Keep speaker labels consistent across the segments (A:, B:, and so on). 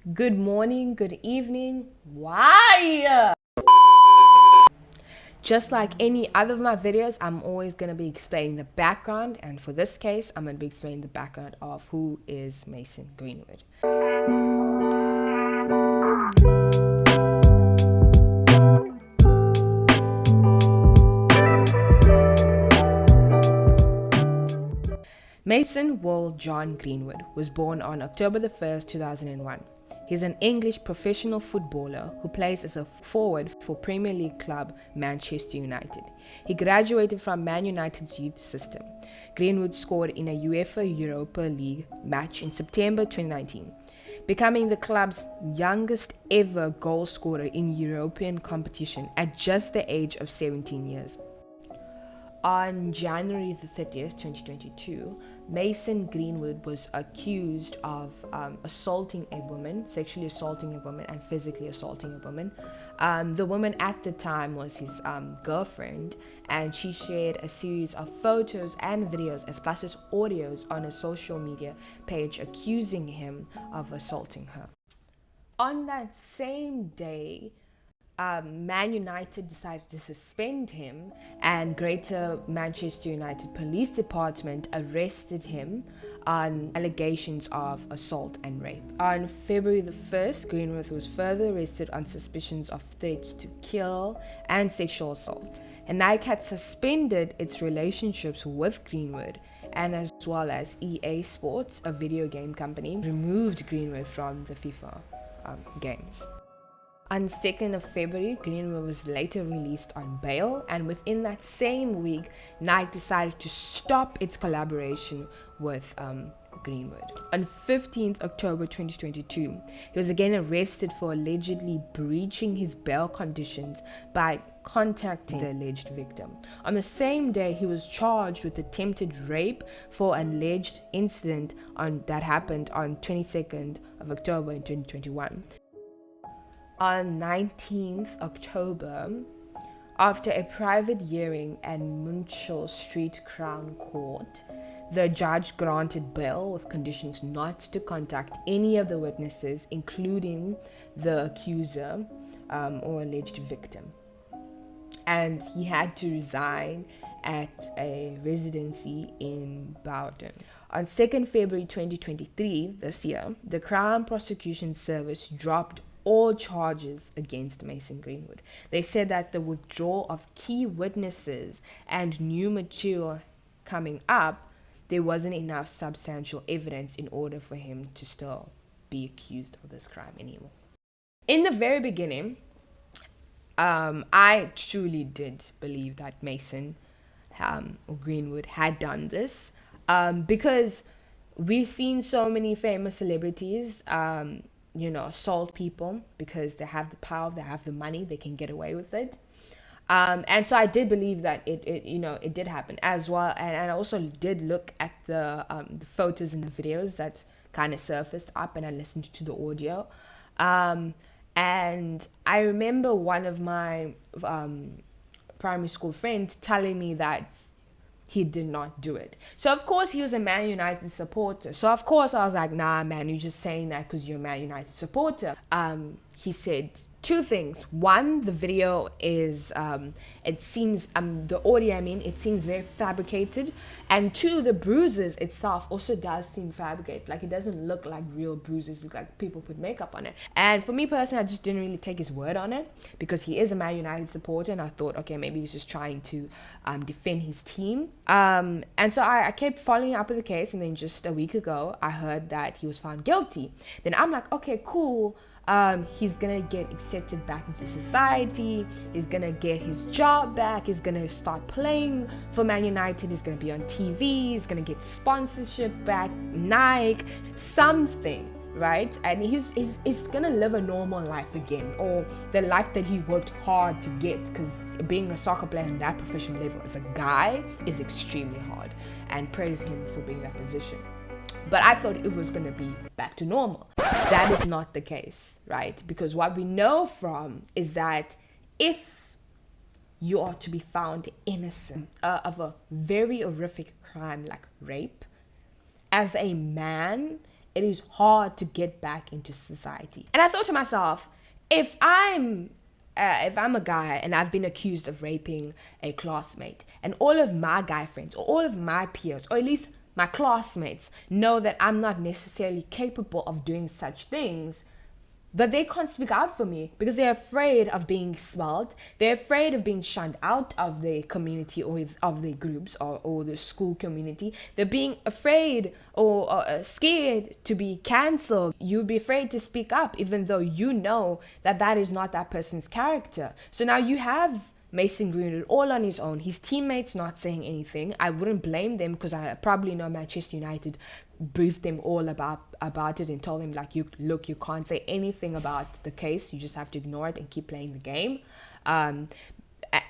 A: Good morning, good evening. Why? Just like any other of my videos, I'm always going to be explaining the background. And for this case, I'm going to be explaining the background of who is Mason Greenwood. Mason Will John Greenwood was born on October the 1st, 2001. He's an English professional footballer who plays as a forward for Premier League club Manchester United. He graduated from Man United's youth system. Greenwood scored in a UEFA Europa League match in September 2019, becoming the club's youngest ever goal scorer in European competition at just the age of 17 years. On January the 30th, 2022, Mason Greenwood was accused of assaulting a woman, sexually assaulting a woman, and physically assaulting a woman. The woman at the time was his girlfriend, and she shared a series of photos and videos as plus as audios on a social media page accusing him of assaulting her. On that same day, Man United decided to suspend him, and Greater Manchester United Police Department arrested him on allegations of assault and rape. On February the 1st, Greenwood was further arrested on suspicions of threats to kill and sexual assault. And Nike had suspended its relationships with Greenwood, and as well as EA Sports, a video game company, removed Greenwood from the FIFA games. On 2nd of February, Greenwood was later released on bail, and within that same week, Nike decided to stop its collaboration with Greenwood. On 15th October 2022, he was again arrested for allegedly breaching his bail conditions by contacting the alleged victim. On the same day, he was charged with attempted rape for an alleged incident that happened on 22nd of October in 2021. On 19th October, after a private hearing at Munchell Street Crown Court, the judge granted bail with conditions not to contact any of the witnesses, including the accuser or alleged victim. And he had to resign at a residency in Bowden. On 2nd February 2023, this year, the Crown Prosecution Service dropped all charges against Mason Greenwood. They said that the withdrawal of key witnesses and new material coming up, there wasn't enough substantial evidence in order for him to still be accused of this crime anymore. In the very beginning, I truly did believe that Mason or Greenwood had done this because we've seen so many famous celebrities assault people because they have the power, they have the money, they can get away with it. And so I did believe that it did happen as well. And I also did look at the photos and the videos that kind of surfaced up, and I listened to the audio. And I remember one of my primary school friends telling me that he did not do it. So of course he was a Man United supporter. So of course I was like, nah man, you're just saying that because you're a Man United supporter. He said two things. One, the video is, it seems, the audio, it seems very fabricated. And two, the bruises itself also does seem fabricated. Like, it doesn't look like real bruises. It look like people put makeup on it. And for me personally, I just didn't really take his word on it because he is a Man United supporter. And I thought, okay, maybe he's just trying to defend his team. And so I kept following up with the case. And then just a week ago, I heard that he was found guilty. Then I'm like, okay, cool. He's gonna get accepted back into society. He's gonna get his job back. He's gonna start playing for Man United. He's gonna be on TV. He's gonna get sponsorship back, Nike, something, right? And he's gonna live a normal life again, or the life that he worked hard to get. Because being a soccer player in that professional level as a guy is extremely hard. And praise him for being in that position. But I thought it was going to be back to normal. That is not the case, right? Because what we know from is that if you are to be found innocent of a very horrific crime like rape, as a man it is hard to get back into society. And I thought to myself, if I'm a guy and I've been accused of raping a classmate, and all of my guy friends or all of my peers, or at least my classmates, know that I'm not necessarily capable of doing such things, but they can't speak out for me because they're afraid of being expelled. They're afraid of being shunned out of the community or of the groups or the school community. They're being afraid or scared to be cancelled. You'd be afraid to speak up even though you know that that is not that person's character. So now you have Mason Greenwood all on his own. His teammates not saying anything. I wouldn't blame them because I probably know Manchester United briefed them all about it and told them, like, you can't say anything about the case. You just have to ignore it and keep playing the game.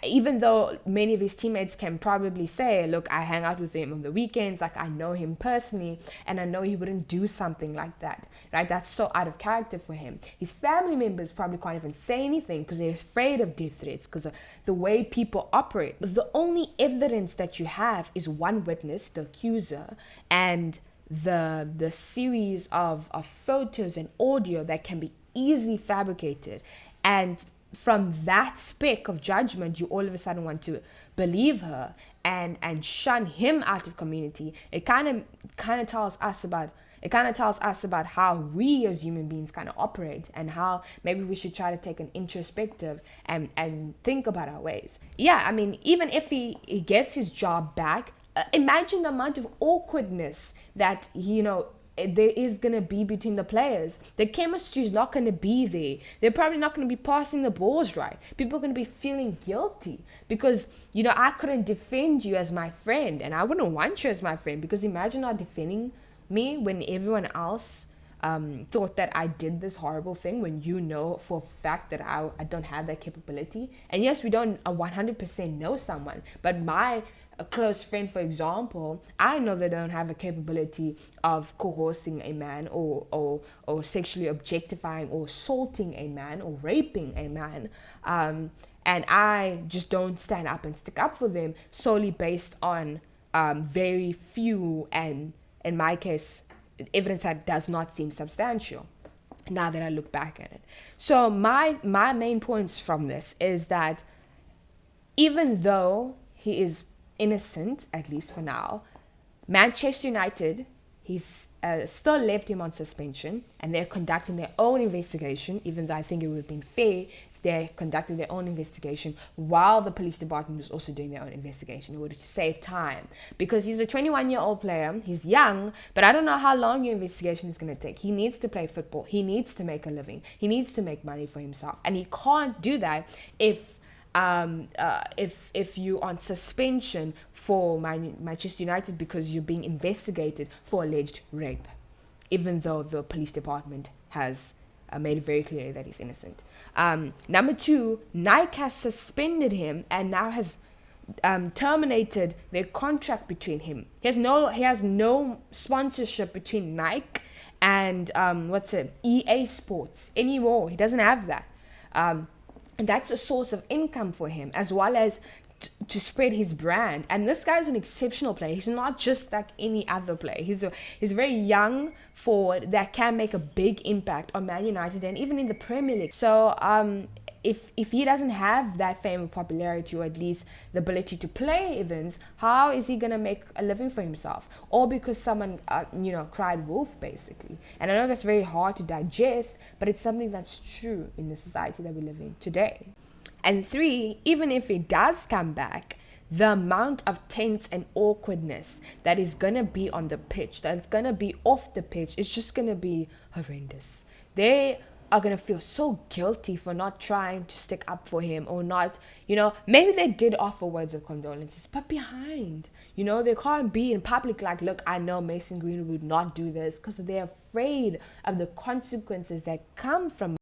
A: Even though many of his teammates can probably say, look, I hang out with him on the weekends, like I know him personally, and I know he wouldn't do something like that, right? That's so out of character for him. His family members probably can't even say anything because they're afraid of death threats because of the way people operate. The only evidence that you have is one witness, the accuser, and the series of photos and audio that can be easily fabricated. And from that speck of judgment, you all of a sudden want to believe her and shun him out of community. It kind of tells us about how we as human beings kind of operate, and how maybe we should try to take an introspective and think about our ways. Yeah, I mean, even if he gets his job back, imagine the amount of awkwardness that there is going to be between the players. The chemistry is not going to be there. They're probably not going to be passing the balls right. People are going to be feeling guilty because, I couldn't defend you as my friend, and I wouldn't want you as my friend, because imagine not defending me when everyone else thought that I did this horrible thing, when you know for a fact that I don't have that capability. And yes, we don't 100% know someone, but a close friend, for example, I know they don't have a capability of coercing a man or sexually objectifying or assaulting a man or raping a man. And I just don't stand up and stick up for them solely based on very few, and in my case, evidence that does not seem substantial now that I look back at it. So my main points from this is that even though he is innocent, at least for now, Manchester United, he's still left him on suspension, and they're conducting their own investigation, even though I think it would have been fair if they conducted their own investigation while the police department was also doing their own investigation, in order to save time, because he's a 21-year-old player. He's young, but I don't know how long your investigation is going to take. He needs to play football. He needs to make a living. He needs to make money for himself, and he can't do that if you're on suspension for Manchester United because you're being investigated for alleged rape, even though the police department has made it very clear that he's innocent. Number two, Nike has suspended him and now has terminated their contract between him. He has no sponsorship between Nike and EA Sports anymore. He doesn't have that. And that's a source of income for him, as well as to spread his brand. And this guy's an exceptional player. He's not just like any other player. He's a very young forward that can make a big impact on Man United and even in the Premier League. So if he doesn't have that fame or popularity, or at least the ability to play events, how is he gonna make a living for himself? Or because someone cried wolf, basically. And I know that's very hard to digest, but it's something that's true in the society that we live in today. And three, even if he does come back, the amount of tense and awkwardness that is gonna be on the pitch, that is gonna be off the pitch, is just gonna be horrendous. They are going to feel so guilty for not trying to stick up for him, or not, maybe they did offer words of condolences, but behind, they can't be in public like, look, I know Mason Greenwood would not do this, because they're afraid of the consequences that come from